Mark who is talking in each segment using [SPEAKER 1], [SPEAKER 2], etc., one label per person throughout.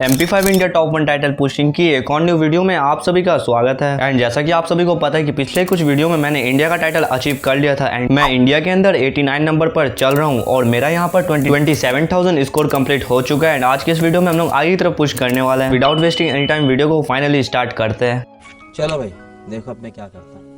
[SPEAKER 1] MP5 India top 1 title pushing की एक और न्यू वीडियो में आप सभी का स्वागत है। एंड जैसा कि आप सभी को पता है कि पिछले कुछ वीडियो में मैंने इंडिया का टाइटल अचीव कर लिया था एंड मैं इंडिया के अंदर 89 नंबर पर चल रहा हूं और मेरा यहां पर 27,000 स्कोर कंप्लीट हो चुका है। एंड आज के इस वीडियो में हम लोग आगे की तरफ पुश करने वाले हैं। Without wasting any time video को फाइनली स्टार्ट करते हैं।
[SPEAKER 2] चलो भाई देखो अब मैं क्या करता हूँ।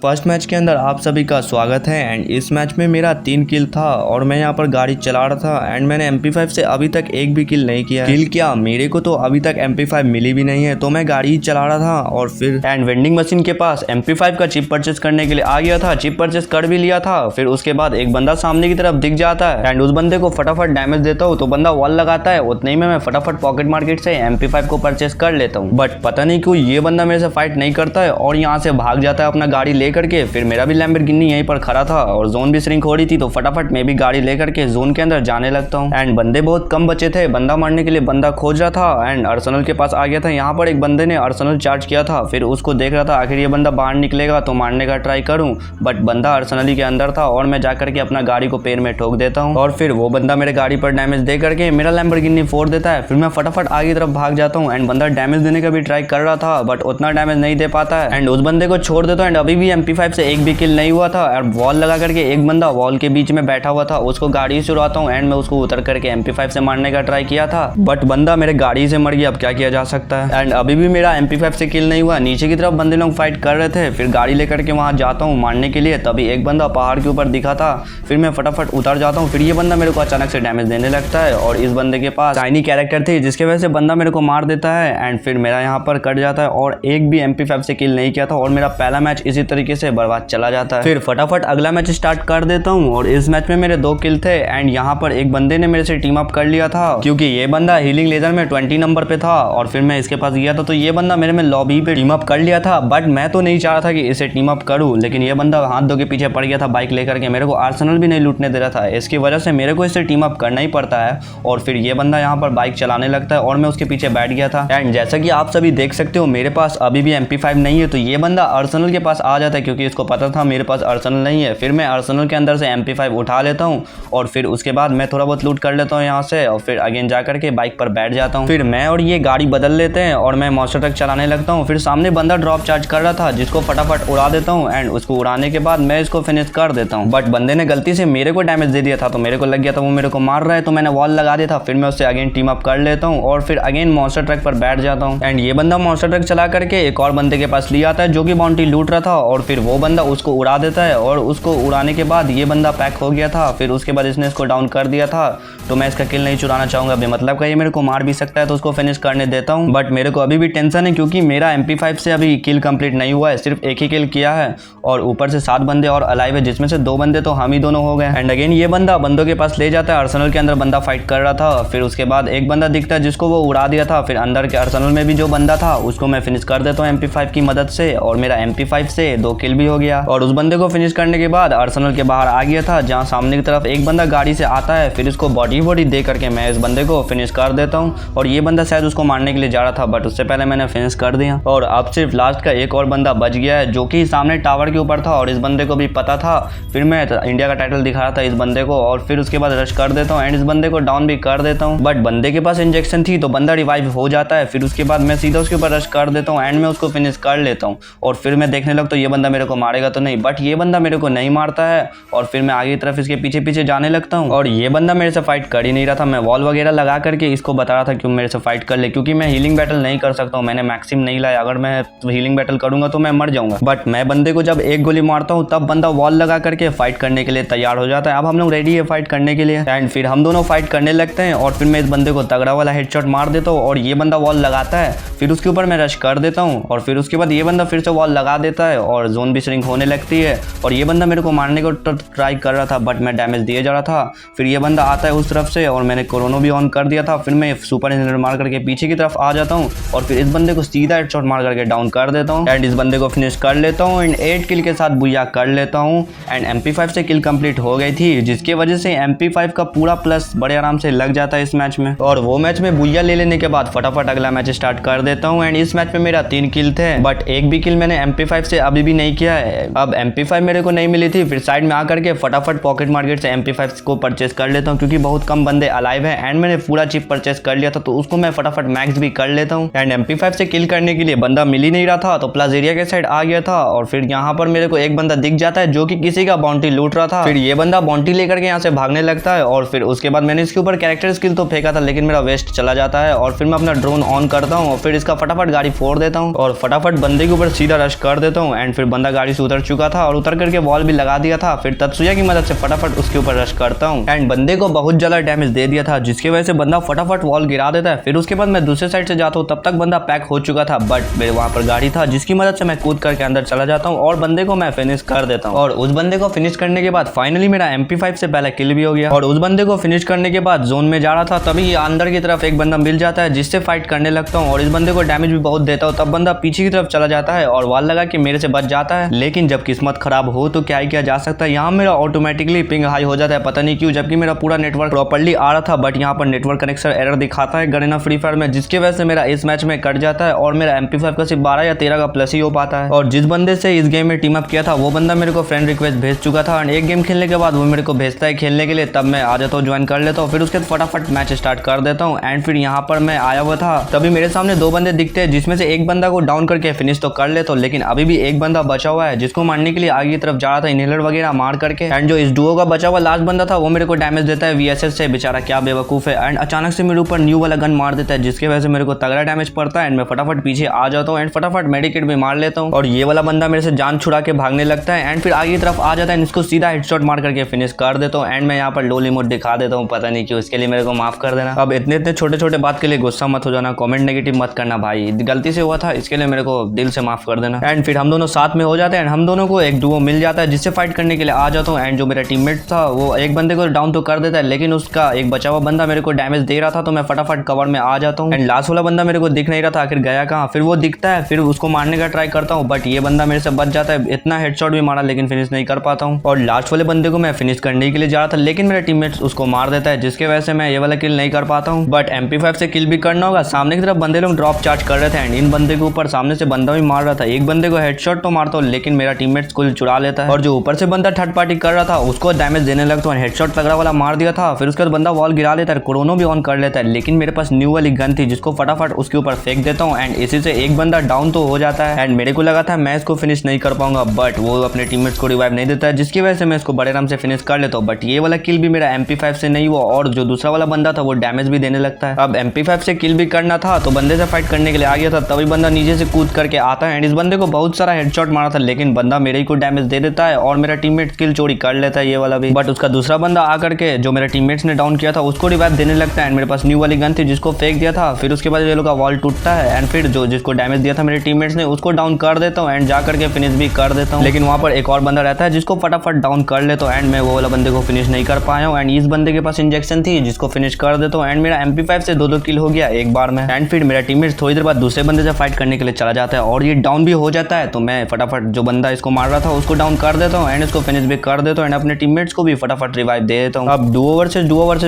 [SPEAKER 1] फर्स्ट मैच के अंदर आप सभी का स्वागत है एंड इस मैच में मेरा 3 किल था और मैं यहाँ पर गाड़ी चला रहा था एंड मैंने MP5 से अभी तक एक भी किल नहीं किया। किल क्या, मेरे को तो अभी तक MP5 मिली भी नहीं है, तो मैं गाड़ी ही चला रहा था और फिर एंड वेंडिंग मशीन के पास MP5 का चिप परचेस करने के लिए आ गया था। चिप परचेस कर भी लिया था। फिर उसके बाद एक बंदा सामने की तरफ दिख जाता है एंड उस बंदे को फटाफट डैमेज देता हूँ तो बंदा वॉल लगाता है। उतने ही में मैं फटाफट पॉकेट मार्केट से MP5 को परचेस कर लेता हूँ। बट पता नहीं क्यों ये बंदा मेरे से फाइट नहीं करता है और यहाँ से भाग जाता है अपना गाड़ी लेकर के। फिर मेरा भी लैम्बोर्गिनी यहीं पर खड़ा था और जोन भी श्रिंक हो रही थी तो फटाफट मैं भी गाड़ी लेकर के जोन के अंदर जाने लगता हूँ। एंड बंदे बहुत कम बचे थे, बंदा मारने के लिए बंदा खोज रहा था एंड अर्सेनल के पास आ गया था। यहाँ पर एक बंदे ने अर्सेनल चार्ज किया था, फिर उसको देख रहा था आखिर ये बंदा बाहर निकलेगा तो मारने का ट्राई करूँ, बट बंदा अर्सेनल ही के अंदर था और मैं जाकर के अपना गाड़ी को पैर में ठोक देता हूँ और फिर वो बंदा मेरे गाड़ी पर डैमेज दे करके मेरा लैम्बोर्गिनी फोड़ देता है। फिर मैं फटाफट आगे तरफ भाग जाता हूँ एंड बंदा डैमेज देने का भी ट्राई कर रहा था बट उतना डैमेज नहीं दे पाता है एंड उस बंदे को छोड़ देता हूँ। एंड अभी भी MP5 से एक भी किल नहीं हुआ था और वॉल लगा करके एक बंदा वॉल के बीच में बैठा हुआ था, उसको गाड़ी से उड़ाता हूँ एंड मैं उसको उतर करके MP5 से मारने का ट्राई किया था बट बंदा मेरे गाड़ी से मर गया। अब क्या किया जा सकता है। एंड अभी भी मेरा MP5 से किल नहीं हुआ। नीचे की तरफ बंदे लोग फाइट कर रहे थे, फिर गाड़ी लेकर के वहां जाता हूँ मारने के लिए, तभी एक बंदा पहाड़ के ऊपर दिखा था। फिर मैं फटाफट उतर जाता हूँ। फिर ये बंदा मेरे को अचानक से डैमेज देने लगता है और इस बंदे के पास शाइनी कैरेक्टर थी जिसके वजह से बंदा मेरे को मार देता है एंड फिर मेरा यहाँ पर कट जाता है और एक भी MP5 से किल नहीं किया था और मेरा पहला मैच इसी तरीके से बर्बाद चला जाता है। फिर फटाफट अगला मैच स्टार्ट कर देता हूँ और इस मैच में मेरे 2 किल थे एंड यहाँ पर एक बंदे ने मेरे से टीम अप कर लिया था क्योंकि ये बंदा हीलिंग लेजर में 20 नंबर पे था और फिर मैं इसके पास गया था तो ये बंदा मेरे में लॉबी पे टीम अप कर लिया था बट मैं तो नहीं चाह रहा था कि इसे टीम अप करूँ, लेकिन ये बंदा हाथ धो के पीछे पड़ गया था बाइक लेकर के, मेरे को आर्सेनल भी नहीं लूटने दे रहा था। इसकी वजह से मेरे को इससे टीम अप करना ही पड़ता है और फिर ये बंदा यहाँ पर बाइक चलाने लगता है और मैं उसके पीछे बैठ गया था। एंड जैसा कि आप सभी देख सकते हो मेरे पास अभी भी MP5 नहीं है तो ये बंदा आर्सेनल के पास आ जाता है क्योंकि इसको पता था मेरे पास आर्सेनल नहीं है। फिर मैं आर्सेनल के अंदर से MP5 उठा लेता हूँ और फिर उसके बाद मैं थोड़ा बहुत लूट कर लेता हूँ यहाँ से और फिर अगेन जा करके बाइक पर बैठ जाता हूँ। फिर मैं और ये गाड़ी बदल लेते हैं और मैं मॉन्स्टर ट्रक चलाने लगता हूँ। फिर सामने बंदा ड्रॉप चार्ज कर रहा था जिसको फटाफट उड़ा देता हूँ एंड उसको उड़ाने के बाद मैं इसको फिनिश कर देता हूँ बट बंदे ने गलती से मेरे को डैमेज दे दिया था तो मेरे को लग गया था वो मेरे को मार रहा है तो मैंने वॉल लगा दिया था। फिर मैं उससे अगेन टीम अप कर लेता हूँ और फिर अगेन मॉन्स्टर ट्रक पर बैठ जाता हूँ एंड ये बंदा मॉन्स्टर ट्रक चला करके एक और बंदे के पास ले आता है जो कि बाउंटी लूट रहा था और फिर वो बंदा उसको उड़ा देता है और उसको उड़ाने के बाद ये बंदा पैक हो गया था। फिर उसके बाद इसने इसको डाउन कर दिया था तो मैं इसका किल नहीं चुराना चाहूंगा बेमतलब का ये मेरे को मार भी सकता है तो उसको फिनिश करने देता हूं। बट मेरे को अभी भी टेंशन है क्योंकि मेरा MP5 से अभी किल कंप्लीट नहीं हुआ है, सिर्फ एक ही किल किया है और ऊपर से 7 बंदे और अलाइव है जिसमें से 2 बंदे तो हम ही दोनों हो गए। एंड अगेन ये बंदा बंदों के पास ले जाता है। आर्सेनल के अंदर बंदा फाइट कर रहा था, फिर उसके बाद एक बंदा दिखता है जिसको वो उड़ा दिया था। फिर अंदर के आर्सेनल में भी जो बंदा था उसको मैं फिनिश कर देता हूँ MP5 की मदद से और मेरा MP5 से 2 किल भी हो गया। और उस बंदे को फिनिश करने के बाद आर्सेनल के बाहर आ गया था जहाँ सामने की तरफ एक बंदा गाड़ी से आता है। फिर इसको बॉडी दे करके मैं इस बंदे को फिनिश कर देता हूँ और ये बंदा शायद उसको मारने के लिए जा रहा था बट उससे पहले मैंने फिनिश कर दिया। और अब सिर्फ लास्ट का एक और बंदा बच गया है जो कि सामने टावर के ऊपर था और इस बंदे को भी पता था। फिर मैं इंडिया का टाइटल दिखा रहा था इस बंदे को और फिर उसके बाद रश कर देता हूँ एंड इस बंदे को डाउन भी कर देता हूँ बट बंदे के पास इंजेक्शन थी तो बंदा रिवाइव हो जाता है। फिर उसके बाद मैं सीधा उसके ऊपर रश कर देता हूँ एंड मैं उसको फिनिश कर लेता हूँ और फिर मैं देखने लगता हूँ ये बंदा मेरे को मारेगा तो नहीं, बट ये बंदा मेरे को नहीं मारता है और फिर मैं आगे की तरफ इसके पीछे पीछे जाने लगता हूँ और ये बंदा मेरे से फाइट कर ही नहीं रहा था। मैं वॉल वगैरह लगा करके इसको बता रहा था कि मेरे से फाइट कर ले क्योंकि मैं हीलिंग बैटल नहीं कर सकता हूँ, मैंने मैक्सिम नहीं लाया, अगर मैं हीलिंग बैटल करूंगा तो मैं मर जाऊंगा। बट मैं बंदे को जब एक गोली मारता हूँ तब बंदा वॉल लगा करके फाइट करने के लिए तैयार हो जाता है। अब हम लोग रेडी है फाइट करने के लिए एंड फिर हम दोनों फाइट करने लगते हैं और फिर मैं इस बंदे को तगड़ा वाला हेडशॉट मार देता हूँ और ये बंदा वॉल लगाता है। फिर उसके ऊपर मैं रश कर देता हूँ और फिर उसके बाद ये बंदा फिर से वॉल लगा देता है और जोन भी श्रिंक होने लगती है और ये बंदा मेरे को मारने को ट्राई कर रहा था बट मैं डैमेज दिए जा रहा था। फिर ये बंदा आता है उस तरफ से और मैंने कोरोना भी ऑन कर दिया था। फिर मैं सुपर इंजीनियर मार करके पीछे की तरफ आ जाता हूँ और फिर इस बंदे को सीधा हेडशॉट मार करके डाउन कर देता हूँ एंड इस बंदे को फिनिश कर लेता हूँ एंड 8 किल के साथ बुया कर लेता हूँ एंड MP5 से किल कंप्लीट हो गई थी जिसके वजह से MP5 का पूरा प्लस बड़े आराम से लग जाता है इस मैच में। और वो मैच में बुया ले लेने के बाद फटाफट अगला मैच स्टार्ट कर देता हूँ एंड इस मैच में मेरा 3 किल थे बट एक भी किल मैंने MP5 से अभी भी नहीं किया है। अब MP5 मेरे को नहीं मिली थी, फिर साइड में आकर के फटाफट पॉकेट मार्केट से MP5 को परचेस कर लेता हूँ, क्योंकि बहुत कम बंदे अलाइव है एंड मैंने पूरा चिप परचेस कर लिया था, तो उसको मैं फटाफट मैक्स भी कर लेता हूँ। एंड MP5 से किल करने के लिए बंदा मिल ही नहीं रहा था, तो प्लाज एरिया के साइड आ गया था और फिर यहाँ पर मेरे को एक बंदा दिख जाता है जो कि किसी का बाउंटी लूट रहा था। फिर ये बंदा बाउंटी लेकर के यहाँ से भागने लगता है और फिर उसके बाद मैंने इसके ऊपर कैरेक्टर स्किल तो फेंका था, लेकिन मेरा वेस्ट चला जाता है और फिर मैं अपना ड्रोन ऑन करता हूँ और फिर इसका फटाफट गाड़ी फोड़ देता हूँ और फटाफट बंदे के ऊपर सीधा रश कर देता हूँ। एंड फिर बंदा गाड़ी से उतर चुका था और उतर करके वॉल भी लगा दिया था। फिर तत्सुया की मदद से फटाफट उसके ऊपर रश करता हूँ एंड बंदे को बहुत ज्यादा डैमेज दे दिया था, जिसकी वजह से बंदा फटाफट वॉल गिरा देता है। फिर उसके बाद मैं दूसरे साइड से जाता हूँ, तब तक बंदा पैक हो चुका था, बट मेरे वहाँ पर गाड़ी था जिसकी मदद से मैं कूद करके अंदर चला जाता हूँ और बंदे को मैं फिनिश कर देता हूँ। और उस बंदे को फिनिश करने के बाद फाइनली मेरा MP5 से पहला किल भी हो गया। और उस बंदे को फिनिश करने के बाद जोन में जा रहा था, तभी अंदर की तरफ एक बंदा मिल जाता है जिससे फाइट करने लगता हूँ और इस बंदे को डैमेज भी बहुत देता हूँ। तब बंदा पीछे की तरफ चला जाता है और वॉल लगा के मेरे से बच जाता है, लेकिन जब किस्मत खराब हो तो क्या ही किया जा सकता है। यहाँ मेरा ऑटोमेटिकली पिंग हाई हो जाता है, पता नहीं क्यों, जबकि मेरा पूरा नेटवर्क प्रॉपर्ली आ रहा था, बट यहाँ पर नेटवर्क कनेक्शन एरर दिखाता है गरीना फ्री फायर में, जिसकी वजह से मेरा इस मैच में कट जाता है और मेरा MP5 का सिर्फ 12 या 13 का प्लस ही हो पाता है। और जिस बंदे से इस गेम में टीम अप किया था वो बंदा मेरे को फ्रेंड रिक्वेस्ट भेज चुका था एंड एक गेम खेलने के बाद वो मेरे को भेजता है खेलने के लिए, तब मैं आ जाता हूँ, ज्वाइन कर लेता हूँ, फिर उसके फटाफट मैच स्टार्ट कर देता हूँ। एंड फिर यहाँ पर मैं आया हुआ था, तभी मेरे सामने दो बंदे दिखते हैं, जिसमें से एक बंदा को डाउन करके फिनिश तो कर लेता हूँ, लेकिन अभी भी एक बंदा बचा हुआ है जिसको मारने के लिए आगे की तरफ जा रहा था इनहेलर वगैरह मार करके। एंड जो इस डुओ का बचा हुआ लास्ट बंदा था वो मेरे को डैमेज देता है VSS से, बेचारा क्या बेवकूफ है, एंड अचानक से मेरे ऊपर न्यू वाला गन मार देता है, जिसकी वजह से मेरे को तगड़ा डैमेज पड़ता है एंड मैं फटाफट पीछे आ जाता हूँ एंड फटाफट मेडिकेट भी मार लेता हूँ और ये वाला बंदा मेरे से जान छुड़ा के भागने लगता है एंड फिर आगे की तरफ आ जाता है, इसको सीधा हेडशॉट मार करके फिनिश कर देता हूँ एंड मैं यहाँ पर लोल इमोट दिखा देता हूँ, पता नहीं क्यों, इसके लिए मेरे को माफ कर देना। अब इतने छोटे छोटे बात के लिए गुस्सा मत हो जाना, कमेंट नेगेटिव मत करना भाई, गलती से हुआ था, इसके लिए मेरे को दिल से माफ कर देना। एंड फिर हम दोनों साथ में हो जाते हैं एंड हम दोनों को एक डुओ मिल जाता है जिससे फाइट करने के लिए आ जाता हूँ। एंड जो मेरा टीममेट था वो एक बंदे को डाउन तो कर देता है, लेकिन उसका एक बचा हुआ बंदा मेरे को डैमेज दे रहा था, तो मैं फटाफट कवर में आ जाता हूँ एंड लास्ट वाला बंदा मेरे को दिख नहीं रहा था, आखिर गया कहाँ। फिर वो दिखता है, फिर उसको मारने का ट्राई करता हूँ, बट ये बंदा मेरे से बच जाता है, इतना हेडशॉट भी मारा लेकिन फिनिश नहीं कर पाता हूँ। और लास्ट वाले बंदे को मैं फिनिश करने के लिए जा रहा था, लेकिन मेरा टीममेट उसको मार देता है, जिसकी वजह से मैं ये वाला किल नहीं कर पाता हूँ। बट MP5 से किल भी करना होगा। सामने की तरफ बंदे लोग ड्रॉप चार्ज कर रहे थे एंड इन बंदे के ऊपर सामने से बंदा भी मार रहा था, एक बंदे को हेडशॉट तो मारता हूँ लेकिन मेरा टीममेट कुल चुरा लेता है और जो ऊपर से बंदा थर्ड पार्टी कर रहा था उसको डैमेज देने लगता हूँ, हेडशॉट तगड़ा वाला मार दिया था। फिर उसके बाद बंदा वॉल गिरा देता है, क्रोनो भी ऑन कर लेता है, लेकिन मेरे पास न्यू वाली गन थी जिसको फटाफट उसके ऊपर फेंक देता हूँ एंड इसी से एक बंदा डाउन तो हो जाता है एंड मेरे को लगा था मैं इसको फिनिश नहीं कर पाऊंगा, बट वो अपने टीममेट्स को रिवाइव नहीं देता है, जिसकी वजह से मैं इसको बड़े आराम से फिनिश कर लेता हूँ। बट ये वाला किल भी मेरा MP5 से नहीं हुआ और जो दूसरा वाला बंदा था वो डैमेज भी देने लगता है। अब MP5 से किल भी करना था तो बंदे से फाइट करने के लिए आ गया था, तभी बंदा नीचे से कूद करके आता है एंड इस बंदे को बहुत सारा हेडशॉट मारा था, लेकिन बंदा मेरे ही को डैमेज दे देता है और मेरा टीममेट किल चोरी कर लेता है ये वाला भी। बट उसका दूसरा बंदा आकर के जो मेरे टीममेट्स ने डाउन किया था उसको रिवाइव देने लगता है एंड मेरे पास न्यू वाली गन थी जिसको फेंक दिया था। फिर उसके बाद ये लोग का वॉल टूटता है एंड फिर जो जिसको डैमेज दिया था मेरे टीममेट्स ने उसको डाउन कर देता हूँ एंड जा करके फिनिश भी कर देता हूँ, लेकिन वहाँ पर एक और बंदा रहता है जिसको फटाफट डाउन कर लेता हूँ एंड मैं वो वाला बंदे को फिनिश नहीं कर पाया हूँ एंड इस बंदे के पास इंजेक्शन थी जिसको फिनिश कर देता हूँ एंड मेरा MP5 से 2-2 किल हो गया एक बार में। एंड फिर मेरा टीममेट थोड़ी देर बाद दूसरे बंदे से फाइट करने के लिए चला जाता है और ये डाउन भी हो जाता है, तो मैं फटाफट जो बंदा इसको मार रहा था उसको डाउन कर देता हूँ एंड इसको फिनिश भी कर देता हूँ एंड अपने टीममेट्स को भी फटाफट रिवाइव दे देता हूँ। अब डुओ वर्सेस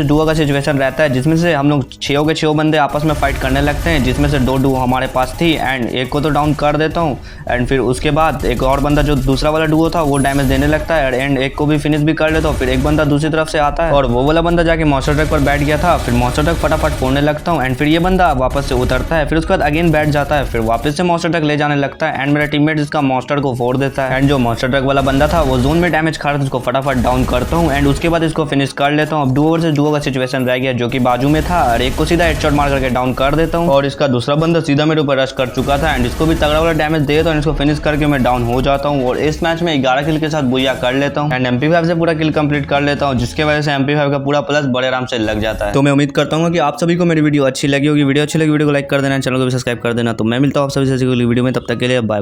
[SPEAKER 1] डुओ का सिचुएशन रहता है जिसमें से हम लोग 6 के 6 बंदे आपस में फाइट करने लगते हैं, जिसमें से 2 डुओ हमारे पास थी एंड एक को तो डाउन कर देता हूँ एंड फिर उसके बाद एक और बंदा जो दूसरा वाला डुओ था वो डैमेज देने लगता है एंड एक को भी फिनिश भी कर लेता हूँ। फिर एक बंदा दूसरी तरफ से आता है और वो वाला बंदा जाके मॉन्स्टर ट्रक पर बैठ गया था, फिर मॉन्स्टर ट्रक फटाफट फोड़ने लगता हूँ एंड फिर ये बंदा वापस से उतरता है, फिर उसके बाद अगेन बैठ जाता है, फिर वापस से मॉन्स्टर ट्रक ले जाने लगता है एंड मेरा टीममेट इसका मॉन्स्टर को फोड़ देता है एंड जो मॉन्स्टर ट्रक वाला बंदा था वो जोन में डैमेज खा रहा था, उसको फटाफट डाउन करता हूँ एंड उसके बाद इसको फिनिश कर लेता हूँ। अब डुओ वर्सेस डुओ का सिचुएशन रह गया जो कि बाजू में था और एक को सीधा हेडशॉट मार करके डाउन कर देता हूँ और इसका दूसरा बंदा सीधा मेरे ऊपर रश कर चुका था एंड इसको भी तगड़ा वाला डैमेज दे देता हूँ, इसको फिनिश करके मैं डाउन हो जाता हूँ और इस मैच में 11 किल के साथ बुया कर लेता हूँ एंड MP5 से पूरा किल कंप्लीट कर लेता हूँ, जिसके वजह से MP5 का पूरा प्लस बड़े आराम से लग जाता है। तो मैं उम्मीद करता हूँ कि आप सभी को मेरी वीडियो अच्छी लगी होगी। वीडियो अच्छी लगी वीडियो को लाइक कर देना, चैनल को भी सब्सक्राइब कर देना। तो मैं मिलता हूँ आप सभी से अगली वीडियो में, तब तक के लिए बाय।